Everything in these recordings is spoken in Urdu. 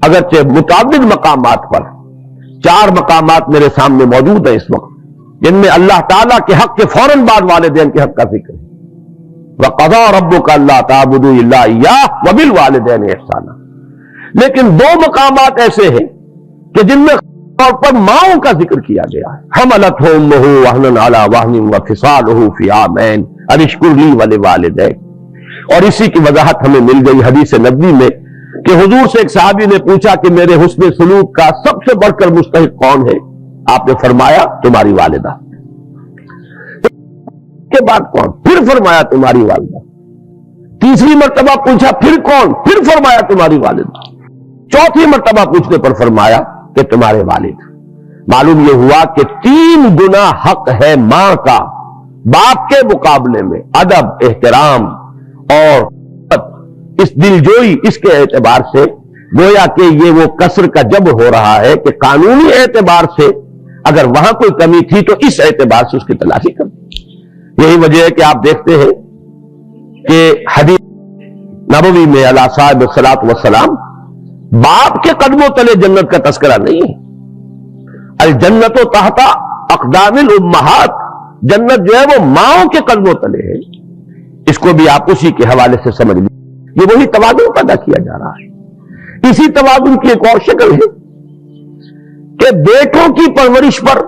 اگرچہ متعدد مقامات پر، 4 مقامات میرے سامنے موجود ہیں اس وقت جن میں اللہ تعالیٰ کے حق کے فوراً بعد والدین کے حق کا ذکر ہے۔ وَقَضَىٰ رَبُّكَ أَلَّا تَعْبُدُوا إِلَّا إِيَّاهُ وَبِالْوَالِدَيْنِ إِحْسَانًا، لیکن 2 مقامات ایسے ہیں کہ جن میں طور پر ماؤں کا ذکر کیا گیا ہے۔ حَمَلَتْهُ أُمُّهُ وَهْنًا عَلَىٰ وَهْنٍ وَفِصَالُهُ فِي عَامَيْنِ أَنِ اشْكُرْ لِي وَلِوَالِدَيْكَ، اور اسی کی وضاحت ہمیں مل گئی حدیث نبوی میں کہ حضور سے ایک صحابی نے پوچھا کہ میرے حسن سلوک کا سب سے بڑھ کر مستحق کون ہے؟ آپ نے فرمایا تمہاری والدہ، کے بعد کون؟ پھر فرمایا تمہاری والدہ، تیسری مرتبہ پوچھا پھر کون؟ پھر فرمایا تمہاری والدہ، چوتھی مرتبہ پوچھنے پر فرمایا کہ تمہارے والد۔ معلوم یہ ہوا کہ 3 گنا حق ہے ماں کا باپ کے مقابلے میں، ادب، احترام اور اس دلجوئی، اس کے اعتبار سے گویا کہ یہ وہ کسر کا جب ہو رہا ہے کہ قانونی اعتبار سے اگر وہاں کوئی کمی تھی تو اس اعتبار سے اس کی تلافی کر دی۔ یہی وجہ ہے کہ آپ دیکھتے ہیں کہ حدیث نبوی میں علیہ صاحب الصلاۃ والسلام باپ کے قدموں تلے جنت کا تذکرہ نہیں ہے۔ الجنت تحت اقدام الامہات، جنت جو ہے وہ ماؤں کے قدموں تلے ہے۔ اس کو بھی آپ اسی کے حوالے سے سمجھ لیں، یہ وہی توازن پیدا کیا جا رہا ہے۔ اسی توازن کی ایک اور شکل ہے کہ بیٹوں کی پرورش پر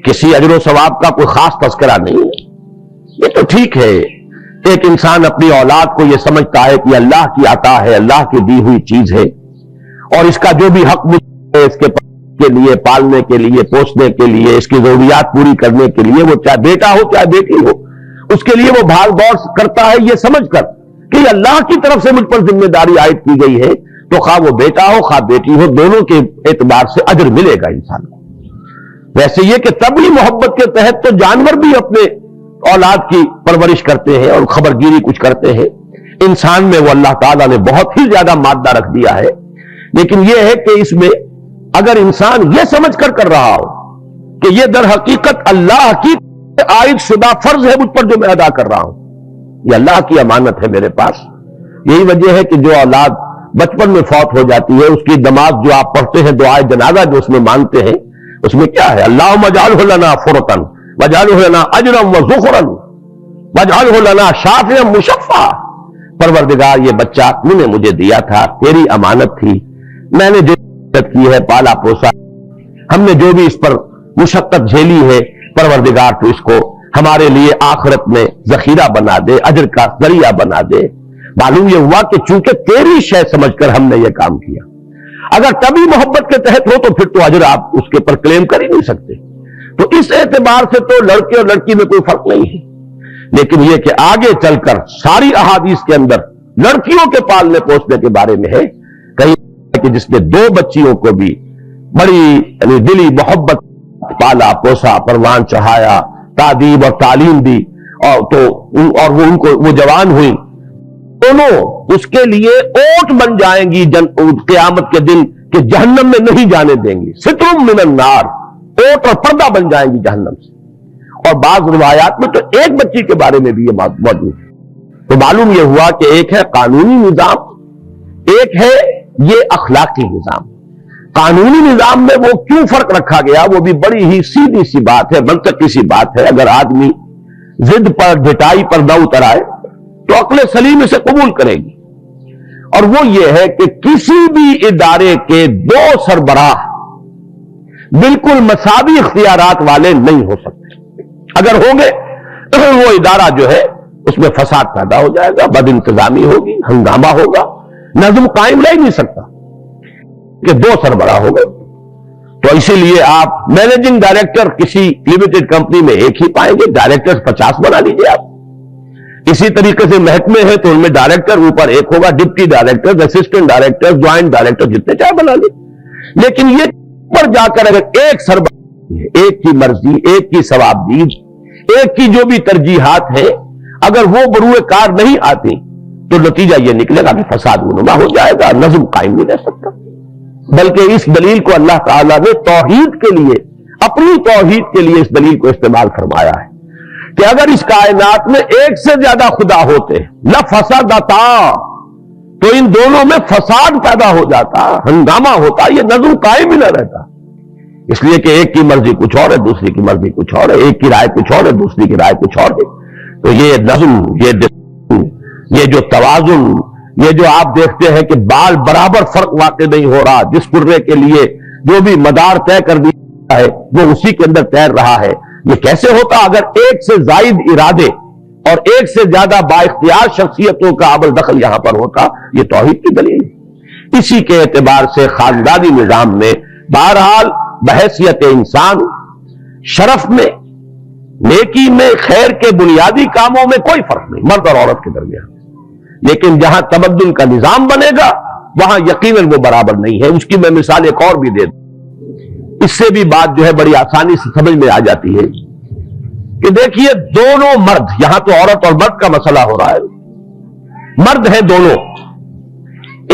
کسی اجر و ثواب کا کوئی خاص تذکرہ نہیں ہے۔ یہ تو ٹھیک ہے، ایک انسان اپنی اولاد کو یہ سمجھتا ہے کہ اللہ کی عطا ہے، اللہ کی دی ہوئی چیز ہے، اور اس کا جو بھی حق ہے اس کے لیے، پالنے کے لیے، پوسنے کے لیے، اس کی ضروریات پوری کرنے کے لیے، وہ چاہے بیٹا ہو چاہے بیٹی ہو، اس کے لیے وہ بھاگ دوڑ کرتا ہے یہ سمجھ کر کہ یہ اللہ کی طرف سے مجھ پر ذمہ داری عائد کی گئی ہے، تو خواہ وہ بیٹا ہو خواہ بیٹی ہو، دونوں کے اعتبار سے اجر ملے گا انسان کو۔ ویسے یہ کہ طبعی محبت کے تحت تو جانور بھی اپنے اولاد کی پرورش کرتے ہیں اور خبرگیری کچھ کرتے ہیں، انسان میں وہ اللہ تعالیٰ نے بہت ہی زیادہ مادہ رکھ دیا ہے۔ لیکن یہ ہے کہ اس میں اگر انسان یہ سمجھ کر کر رہا ہو کہ یہ در حقیقت اللہ کی عائد شدہ فرض ہے مجھ پر جو میں ادا کر رہا ہوں، یہ اللہ کی امانت ہے میرے پاس۔ یہی وجہ ہے کہ جو اولاد بچپن میں فوت ہو جاتی ہے، اس کی نماز جو آپ پڑھتے ہیں، دعائے جنازہ جو اس میں مانگتے ہیں، اس میں کیا ہے؟ اللہم اجعلہ لنا فرطا واجعلہ لنا اجرا وذخرا واجعلہ لنا شافعا مشفعا۔ پروردگار یہ بچہ تو نے مجھے دیا تھا، تیری امانت تھی، میں نے جو مشقت کی ہے، پالا پوسا، ہم نے جو بھی اس پر مشقت جھیلی ہے، پروردگار تو اس کو ہمارے لیے آخرت میں ذخیرہ بنا دے، اجر کا ذریعہ بنا دے۔ معلوم یہ ہوا کہ چونکہ تیری شے سمجھ کر ہم نے یہ کام کیا۔ اگر کبھی محبت کے تحت ہو تو پھر تو اجر آپ اس کے پر کلیم کر ہی نہیں سکتے۔ تو اس اعتبار سے تو لڑکے اور لڑکی میں کوئی فرق نہیں ہے، لیکن یہ کہ آگے چل کر ساری احادیث کے اندر لڑکیوں کے پالنے پوسنے کے بارے میں ہے، کہیں کہ جس نے 2 بچیوں کو بھی بڑی دلی محبت پالا پوسا، پروان چڑھایا، تعدیب اور تعلیم دی، اور وہ ان کو وہ جوان ہوئی، دونوں اس کے لیے اوٹ بن جائیں گی قیامت کے دن کہ جہنم میں نہیں جانے دیں گی، ستر من النار، اوٹ اور پردہ بن جائیں گی جہنم سے۔ اور بعض روایات میں تو ایک بچی کے بارے میں بھی یہ بات موجود ہے۔ تو معلوم یہ ہوا کہ ایک ہے قانونی نظام، ایک ہے یہ اخلاقی نظام۔ قانونی نظام میں وہ کیوں فرق رکھا گیا، وہ بھی بڑی ہی سیدھی سی بات ہے، منطقی سی بات ہے۔ اگر آدمی ضد پر ڈٹائی پر نہ اتر آئے تو عقل سلیم اسے قبول کرے گی، اور وہ یہ ہے کہ کسی بھی ادارے کے 2 سربراہ بالکل مساوی اختیارات والے نہیں ہو سکتے۔ اگر ہوں گے تو وہ ادارہ جو ہے اس میں فساد پیدا ہو جائے گا، بد انتظامی ہوگی، ہنگامہ ہوگا، نظم قائم رہ نہیں سکتا کہ 2 سربراہ ہو گئے۔ تو اسی لیے آپ مینیجنگ ڈائریکٹر کسی لمیٹڈ کمپنی میں ایک ہی پائیں گے، ڈائریکٹر 50 بنا لیجیے آپ۔ اسی طریقے سے محکمے ہیں تو ان میں ڈائریکٹر اوپر ایک ہوگا، deputy director, assistant director, joint director, جتنے چاہے بنا لیں۔ لیکن یہ پر جا کر اگر ایک سربراہ ہے، ایک کی مرضی، ایک کی ثوابدید، ایک کی جو بھی ترجیحات ہیں، اگر وہ بروئے کار نہیں آتی تو نتیجہ یہ نکلے گا کہ فساد نما ہو جائے گا، نظم قائم نہیں رہ سکتا۔ بلکہ اس دلیل کو اللہ تعالیٰ نے توحید کے لیے، اپنی توحید کے لیے اس دلیل کو استعمال فرمایا ہے کہ اگر اس کائنات میں ایک سے زیادہ خدا ہوتے لفسدتا، تو ان دونوں میں فساد پیدا ہو جاتا، ہنگامہ ہوتا، یہ نظم قائم ہی نہ رہتا. اس لیے کہ ایک کی مرضی کچھ اور ہے، دوسری کی مرضی کچھ اور ہے، ایک کی رائے کچھ اور ہے، دوسری کی رائے کچھ اور ہے. تو یہ نظم، یہ جو توازن، یہ جو آپ دیکھتے ہیں کہ بال برابر فرق واقع نہیں ہو رہا، جس کرے کے لیے جو بھی مدار طے کر دیا ہے وہ اسی کے اندر تیر رہا ہے، یہ کیسے ہوتا؟ اگر ایک سے زائد ارادے اور ایک سے زیادہ با اختیار شخصیتوں کا عمل دخل یہاں پر ہوتا، یہ توحید کی دلیل ہے. اسی کے اعتبار سے خاندانی نظام میں بہرحال بحیثیت انسان شرف میں، نیکی میں، خیر کے بنیادی کاموں میں کوئی فرق نہیں مرد اور عورت کے درمیان. لیکن جہاں تمدن کا نظام بنے گا وہاں یقیناً وہ برابر نہیں ہے. اس کی میں مثال ایک اور بھی دے دوں، اس سے بھی بات جو ہے بڑی آسانی سے سمجھ میں آ جاتی ہے کہ دیکھیے دونوں مرد، یہاں تو عورت اور مرد کا مسئلہ ہو رہا ہے، مرد ہیں دونوں،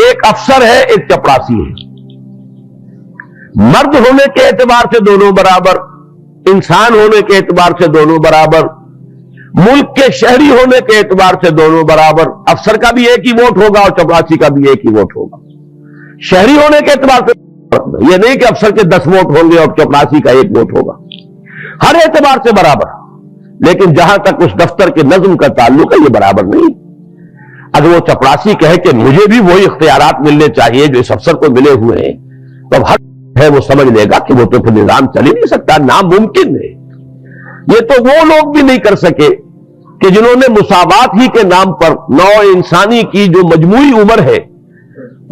ایک افسر ہے ایک چپراسی ہے. مرد ہونے کے اعتبار سے دونوں برابر، انسان ہونے کے اعتبار سے دونوں برابر، ملک کے شہری ہونے کے اعتبار سے دونوں برابر. افسر کا بھی ایک ہی ووٹ ہوگا اور چپراسی کا بھی ایک ہی ووٹ ہوگا. شہری ہونے کے اعتبار سے یہ نہیں کہ افسر کے 10 ووٹ ہوں گے اور چپراسی کا ایک ووٹ ہوگا، ہر اعتبار سے برابر. لیکن جہاں تک اس دفتر کے نظم کا تعلق ہے یہ برابر نہیں. اگر وہ چپراسی کہے کہ مجھے بھی وہی اختیارات ملنے چاہیے جو اس افسر کو ملے ہوئے ہیں، تو ہر ہے وہ سمجھ لے گا کہ وہ تو پھر نظام چل ہی نہیں سکتا، ناممکن ہے. یہ تو وہ لوگ بھی نہیں کر سکے کہ جنہوں نے مساوات ہی کے نام پر نوع انسانی کی جو مجموعی عمر ہے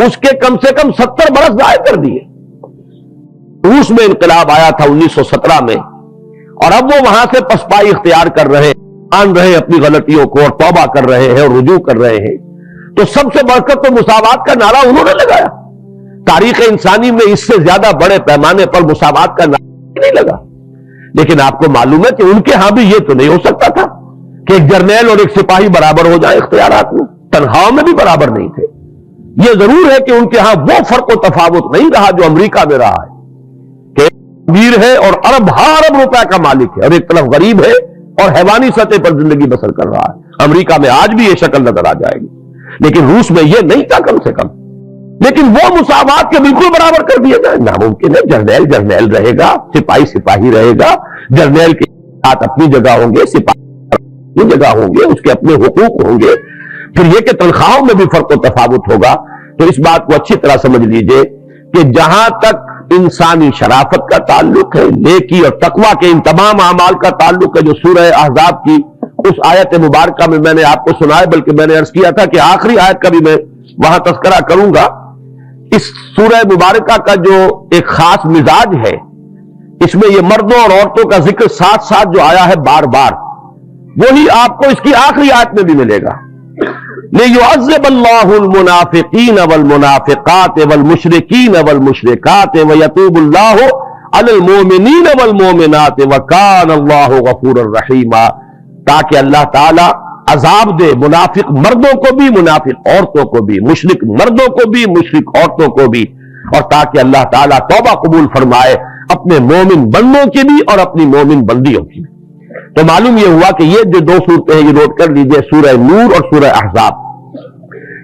اس کے کم سے کم 70 برس ضائع کر دیے. روس میں انقلاب آیا تھا 1917 میں، اور اب وہ وہاں سے پسپائی اختیار کر رہے ہیں، مان رہے ہیں اپنی غلطیوں کو اور توبہ کر رہے ہیں اور رجوع کر رہے ہیں. تو سب سے بڑھ کر تو مساوات کا نعرہ انہوں نے لگایا. تاریخ انسانی میں اس سے زیادہ بڑے پیمانے پر مساوات کا نعرہ نہیں لگا. لیکن آپ کو معلوم ہے کہ ان کے ہاں بھی یہ تو نہیں ہو سکتا تھا کہ ایک جرنیل اور ایک سپاہی برابر ہو جائے اختیارات میں، تنخواہوں میں بھی برابر نہیں تھے. یہ ضرور ہے کہ ان کے ہاں وہ فرق و تفاوت نہیں رہا جو امریکہ میں رہا ہے کہ امیر ہے اور ارب روپے کا مالک ہے، اور ایک طرف غریب ہے اور حیوانی سطح پر زندگی بسر کر رہا ہے. امریکہ میں آج بھی یہ شکل نظر آ جائے گی، لیکن روس میں یہ نہیں تھا کم سے کم. لیکن وہ مساوات کے بالکل برابر کر دیا جائے ناممکن ہے. جرنیل جرنیل رہے گا، سپاہی سپاہی رہے گا. جرنیل کے ساتھ اپنی جگہ ہوں گے، سپاہی اپنی جگہ ہوں گے، اس کے اپنے حقوق ہوں گے. پھر یہ کہ تنخواہوں میں بھی فرق و تفاوت ہوگا. تو اس بات کو اچھی طرح سمجھ لیجئے کہ جہاں تک انسانی شرافت کا تعلق ہے، نیکی اور تقوی کے ان تمام اعمال کا تعلق ہے جو سورہ احزاب کی اس آیت مبارکہ میں نے آپ کو سنایا، بلکہ میں نے عرض کیا تھا کہ آخری آیت کا بھی میں وہاں تذکرہ کروں گا. اس سورہ مبارکہ کا جو ایک خاص مزاج ہے، اس میں یہ مردوں اور عورتوں کا ذکر ساتھ ساتھ جو آیا ہے بار بار، وہی آپ کو اس کی آخری آیت میں بھی ملے گا. لِيُعَذِّبَ اللَّهُ الْمُنَافِقِينَ وَالْمُنَافِقَاتِ وَالْمُشْرِكِينَ وَالْمُشْرِكَاتِ وَيَتُوبُ اللَّهُ عَلَى الْمُؤْمِنِينَ وَالْمُؤْمِنَاتِ وَكَانَ اللَّهُ غَفُورًا رَحِيمًا، تاکہ اللہ تعالی عذاب دے منافق مردوں کو بھی، منافق عورتوں کو بھی، مشرک مردوں کو بھی، مشرک عورتوں کو بھی، اور تاکہ اللہ تعالیٰ توبہ قبول فرمائے اپنے مومن بندوں کی بھی اور اپنی مومن بندیوں کی بھی. تو معلوم یہ ہوا کہ یہ جو دو صورتیں ہیں یہ نوٹ کر لیجئے، سورہ نور اور سورہ احزاب،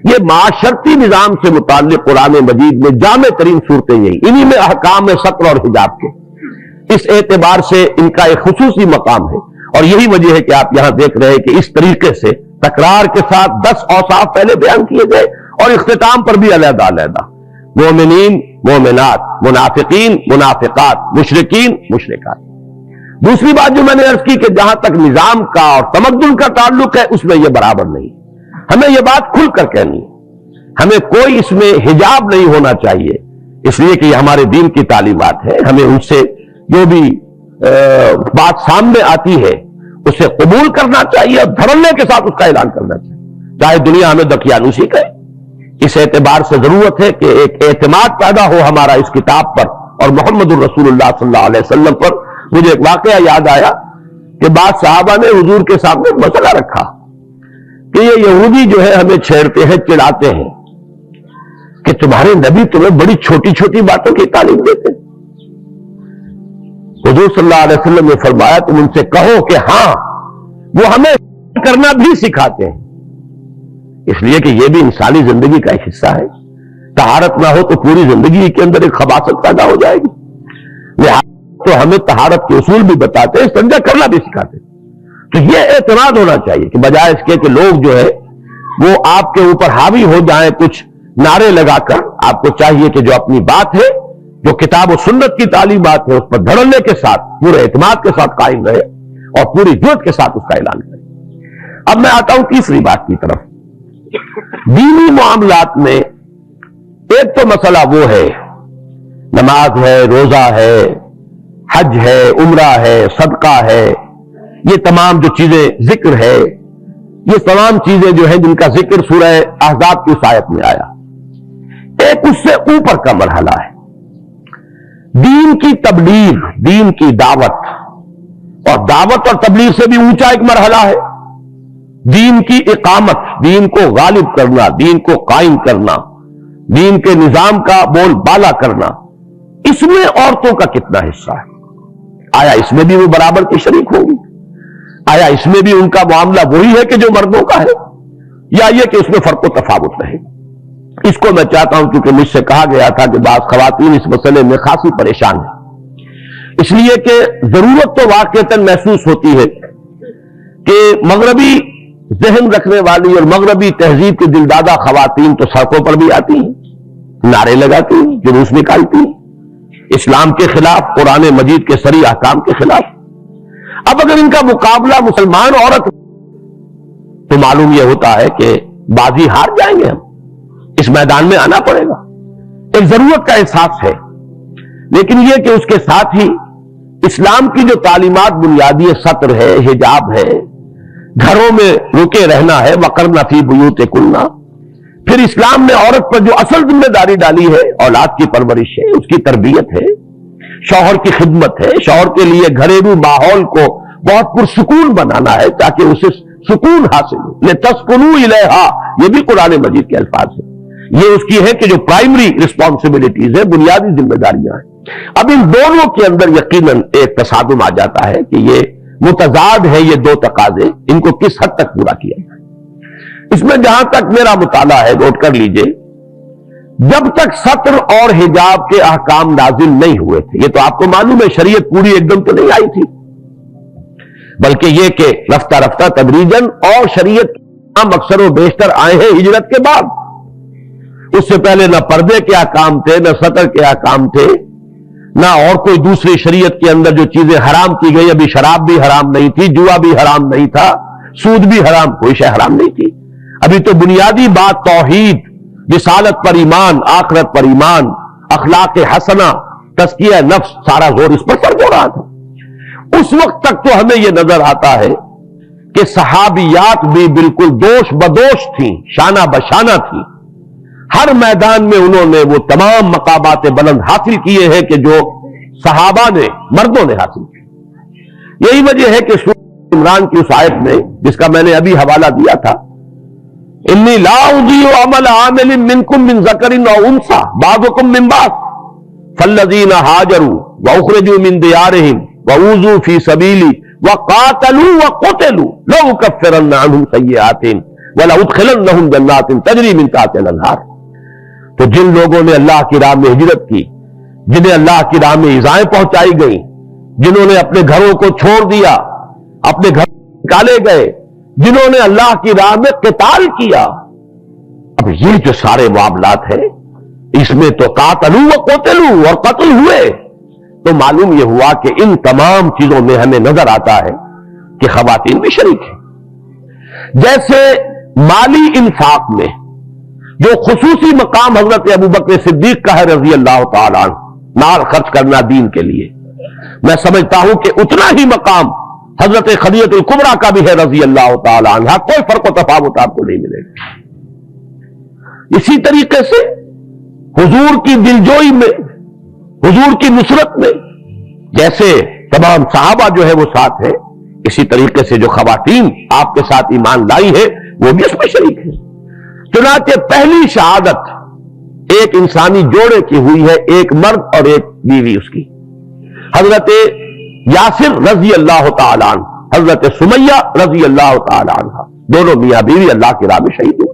یہ معاشرتی نظام سے متعلق قرآن مجید میں جامع ترین صورتیں یہی، انہی میں احکام ستر اور حجاب کے، اس اعتبار سے ان کا ایک خصوصی مقام ہے. اور یہی وجہ ہے کہ آپ یہاں دیکھ رہے ہیں کہ اس طریقے سے تکرار کے ساتھ 10 اوصاف پہلے بیان کیے گئے اور اختتام پر بھی علیحدہ علیحدہ، مومنین، مومنات، منافقین، منافقات، مشرکین، مشرکات. دوسری بات جو میں نے عرض کی کہ جہاں تک نظام کا اور تمدن کا تعلق ہے اس میں یہ برابر نہیں. ہمیں یہ بات کھل کر کہنی ہے، ہمیں کوئی اس میں حجاب نہیں ہونا چاہیے، اس لیے کہ یہ ہمارے دین کی تعلیمات ہے. ہمیں ان سے جو بھی بات سامنے آتی ہے اسے قبول کرنا چاہیے اور دھڑلے کے ساتھ اس کا اعلان کرنا چاہیے، چاہے دنیا ہمیں دقیانوسی کہے. اس اعتبار سے ضرورت ہے کہ ایک اعتماد پیدا ہو ہمارا اس کتاب پر اور محمد الرسول اللہ صلی اللہ علیہ وسلم پر. مجھے ایک واقعہ یاد آیا کہ بعض صحابہ نے حضور کے سامنے ایک مسئلہ رکھا کہ یہ یہودی جو ہے ہمیں چھیڑتے ہیں، چڑھاتے ہیں کہ تمہارے نبی تمہیں بڑی چھوٹی چھوٹی باتوں کی تعلیم دیتے. حضور صلی اللہ علیہ وسلم نے فرمایا تم ان سے کہو کہ ہاں وہ ہمیں کرنا بھی سکھاتے ہیں، اس لیے کہ یہ بھی انسانی زندگی کا ایک حصہ ہے. طہارت نہ ہو تو پوری زندگی کے اندر ایک خباثت پیدا ہو جائے گی. لہٰذا تو ہمیں طہارت کے اصول بھی بتاتے ہیں, استنجا کرنا بھی سکھاتے ہیں. تو یہ اعتماد ہونا چاہیے کہ بجائے اس کے کہ لوگ جو ہے وہ آپ کے اوپر حاوی ہو جائیں کچھ نعرے لگا کر, آپ کو چاہیے کہ جو اپنی بات ہے, جو کتاب و سنت کی تعلیمات ہے, اس پر دھڑلے کے ساتھ پورے اعتماد کے ساتھ قائم رہے اور پوری جرأت کے ساتھ اس کا اعلان کرے. اب میں آتا ہوں تیسری بات کی طرف. دینی معاملات میں ایک تو مسئلہ وہ ہے, نماز ہے, روزہ ہے, حج ہے, عمرہ ہے, صدقہ ہے, یہ تمام جو چیزیں ذکر ہے, یہ تمام چیزیں جو ہیں جن کا ذکر سورہ احزاب کی اس آیت میں آیا. ایک اس سے اوپر کا مرحلہ ہے دین کی تبلیغ, دین کی دعوت, اور دعوت اور تبلیغ سے بھی اونچا ایک مرحلہ ہے دین کی اقامت, دین کو غالب کرنا, دین کو قائم کرنا, دین کے نظام کا بول بالا کرنا. اس میں عورتوں کا کتنا حصہ ہے؟ آیا اس میں بھی وہ برابر کی شریک ہوگی؟ آیا اس میں بھی ان کا معاملہ وہی ہے کہ جو مردوں کا ہے, یا یہ کہ اس میں فرق و تفاوت رہے؟ اس کو میں چاہتا ہوں, کیونکہ مجھ سے کہا گیا تھا کہ بعض خواتین اس مسئلے میں خاصی پریشان ہیں, اس لیے کہ ضرورت تو واقعتاً محسوس ہوتی ہے کہ مغربی ذہن رکھنے والی اور مغربی تہذیب کی دلدادہ خواتین تو سڑکوں پر بھی آتی ہیں, نعرے لگاتی ہیں, جلوس نکالتی ہیں اسلام کے خلاف, قرآن مجید کے صریح احکام کے خلاف. اب اگر ان کا مقابلہ مسلمان عورت تو معلوم یہ ہوتا ہے کہ بازی ہار جائیں گے, ہم اس میدان میں آنا پڑے گا. ایک ضرورت کا احساس ہے, لیکن یہ کہ اس کے ساتھ ہی اسلام کی جو تعلیمات بنیادی سطر ہے, حجاب ہے, گھروں میں رکے رہنا ہے, وقرن فی بیوتکن, پھر اسلام نے عورت پر جو اصل ذمہ داری ڈالی ہے اولاد کی پرورش ہے, اس کی تربیت ہے, شوہر کی خدمت ہے, شوہر کے لیے گھریلو ماحول کو بہت پرسکون بنانا ہے تاکہ اسے سکون حاصل ہو. لتسکنوا الیہا, یہ بھی قرآن مجید کے الفاظ ہیں, یہ اس کی ہے کہ جو پرائمری رسپانسبلٹیز ہیں, بنیادی ذمہ داریاں ہیں. اب ان دونوں کے اندر یقیناً ایک تصادم آ جاتا ہے کہ یہ متضاد ہے, یہ دو تقاضے, ان کو کس حد تک پورا کیا جائے. اس میں جہاں تک میرا مطالعہ ہے, نوٹ کر لیجئے, جب تک سطر اور حجاب کے احکام نازل نہیں ہوئے تھے, یہ تو آپ کو معلوم ہے شریعت پوری ایک دم تو نہیں آئی تھی, بلکہ یہ کہ رفتہ رفتہ تدریجاً, اور شریعت کے احکام اکثر و بیشتر آئے ہیں ہجرت کے بعد. اس سے پہلے نہ پردے کے احکام تھے, نہ سطر کے احکام تھے, نہ اور کوئی دوسری شریعت کے اندر جو چیزیں حرام کی گئی. ابھی شراب بھی حرام نہیں تھی, جوا بھی حرام نہیں تھا, سود بھی حرام, کوئی شے حرام نہیں تھی. ابھی تو بنیادی بات توحید, رسالت پر ایمان, آخرت پر ایمان, اخلاق حسنہ, تزکیہ نفس, سارا زور اس پر فرض ہو رہا تھا. اس وقت تک تو ہمیں یہ نظر آتا ہے کہ صحابیات بھی بالکل دوش بدوش تھیں, شانہ بشانہ تھیں. ہر میدان میں انہوں نے وہ تمام مقامات بلند حاصل کیے ہیں کہ جو صحابہ نے, مردوں نے حاصل کیے. یہی وجہ ہے کہ سورہ عمران کی اس آیت میں, جس کا میں نے ابھی حوالہ دیا تھا, انی لا اضیع عمل عامل منکم من ذکر او انثى بعضکم من بعض فالذین هاجروا واخرجوا من دیارهم واوذوا فی سبیلی وقاتلوا وقتلوا لأکفرن عنهم سیئاتهم ولأدخلنهم جنات تجری من تحتها الانہار. تو جن لوگوں نے اللہ کی راہ میں ہجرت کی, جنہیں اللہ کی راہ میں ایذائیں پہنچائی گئیں, جنہوں نے اپنے گھروں کو چھوڑ دیا, اپنے گھر نکالے گئے, جنہوں نے اللہ کی راہ میں قتال کیا. اب یہ جو سارے معاملات ہیں, اس میں تو قاتلوا وقتلوا, اور قتل ہوئے, تو معلوم یہ ہوا کہ ان تمام چیزوں میں ہمیں نظر آتا ہے کہ خواتین بھی شریک ہیں. جیسے مالی انفاق میں جو خصوصی مقام حضرت ابوبکر صدیق کا ہے رضی اللہ تعالیٰ عنہ, مال خرچ کرنا دین کے لیے, میں سمجھتا ہوں کہ اتنا ہی مقام حضرت خدیجہ الکبریٰ کا بھی ہے رضی اللہ تعالی عنہ. کوئی فرق و تفاوت آپ کو نہیں ملے گا. اسی طریقے سے حضور کی دلجوئی میں, حضور کی نصرت میں جیسے تمام صحابہ جو ہے وہ ساتھ ہیں, اسی طریقے سے جو خواتین آپ کے ساتھ ایمان لائی ہے وہ بھی اس میں شریک ہیں. چنانچہ پہلی شہادت ایک انسانی جوڑے کی ہوئی ہے, ایک مرد اور ایک بیوی اس کی. حضرت یاسر رضی اللہ تعالی عنہ, حضرت سمیہ رضی اللہ تعالی عنہ, دونوں میاں بیوی اللہ کی راہ میں شہید ہوئے.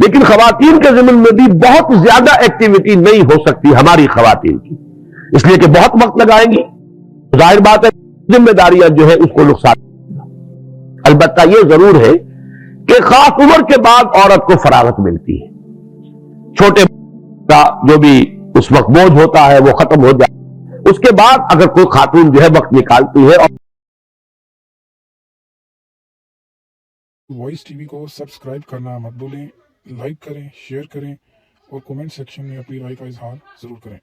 لیکن خواتین کے ضمن میں بھی بہت زیادہ ایکٹیویٹی نہیں ہو سکتی ہماری خواتین کی، اس لیے کہ بہت وقت لگائیں گی، ظاہر بات ہے ذمہ داریاں جو ہے اس کو نقصان۔ البتہ یہ ضرور ہے کہ خاص عمر کے بعد عورت کو فراغت ملتی ہے، چھوٹے کا جو بھی اس وقت بوجھ ہوتا ہے وہ ختم ہو جائے، اس کے بعد اگر کوئی خاتون جو ہے وقت نکالتی ہے۔ اور وائس ٹی وی کو سبسکرائب کرنا مت بھولیں، لائک کریں، شیئر کریں اور کومنٹ سیکشن میں اپنی رائے کا اظہار ضرور کریں۔